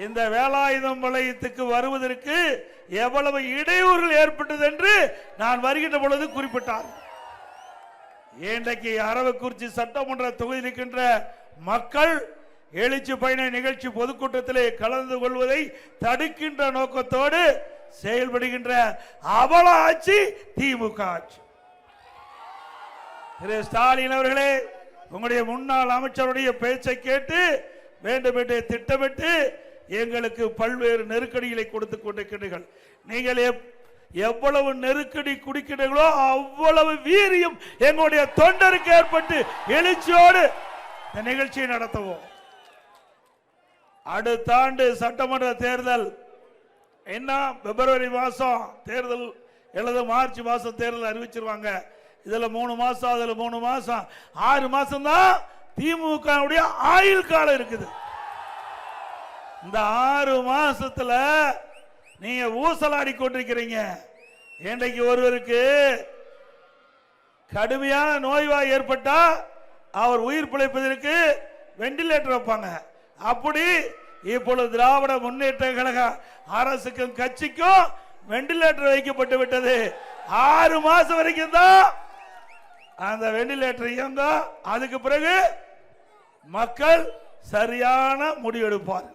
இந்த வேலாயுதம் வலயத்துக்கு வருவதற்கு எவ்வளவு இடையூறுகள் ஏற்பட்டது என்று நான் வருகின்ற பொழுது குறிப்பிட்டார். இன்றைக்கு அரவக்குறிச்சி சட்டமன்ற தொகுதியில் இருக்கின்ற மக்கள் எழுச்சி பயண நிகழ்ச்சி பொதுக்கூட்டத்திலே கலந்து கொள்வதை தடுக்கின்ற நோக்கத்தோடு செயல்படுகின்ற அவல ஆட்சி திமுக ஆட்சி. திரு ஸ்டாலின் அவர்களே, உங்களுடைய முன்னாள் அமைச்சருடைய பேச்சை கேட்டு வேண்டும் என்று திட்டமிட்டு எங்களுக்கு பல்வேறு நெருக்கடிகளை கொடுத்துக் கொண்டிருக்கிறீர்கள். நீங்கள் எவ்வளவு நெருக்கடி குடிக்கிறீர்களோ அவ்வளவு வீரியம் எங்களுடைய தொண்டருக்கு ஏற்பட்டு எழுச்சியோடு இந்த நிகழ்ச்சியை நடத்துவோம். அடுத்த ஆண்டு சட்டமன்ற தேர்தல் என்ன, பிப்ரவரி மாசம் தேர்தல் அல்லது மார்ச் மாசம் தேர்தல் அறிவிச்சிருவாங்க. இதுல 3 மாசம், அதுல 3 மாசம், 6 மாசம் தான் திமுக ஆயுள் காலம் இருக்குது. இந்த 6 மாசத்துல நீங்க ஊசலாடி கொண்டிருக்கிறீங்க. இன்றைக்கு ஒருவருக்கு கடுமையான நோய்வாய் ஏற்பட்டா அவர் உயிர் பிழைப்பதற்கு வெண்டிலேட்டர் வைப்பாங்க. அப்படி இப்பொழுது திராவிட முன்னேற்ற கழக அரசுக்கும் கட்சிக்கும் வெண்டிலேட்டர் வைக்கப்பட்டு விட்டது. 6 மாசம் வரைக்கும் தான் அந்த வெண்டிலேட்டர் இயங்கும். அதுக்கு பிறகு மக்கள் சரியான முடிவெடுப்பார்.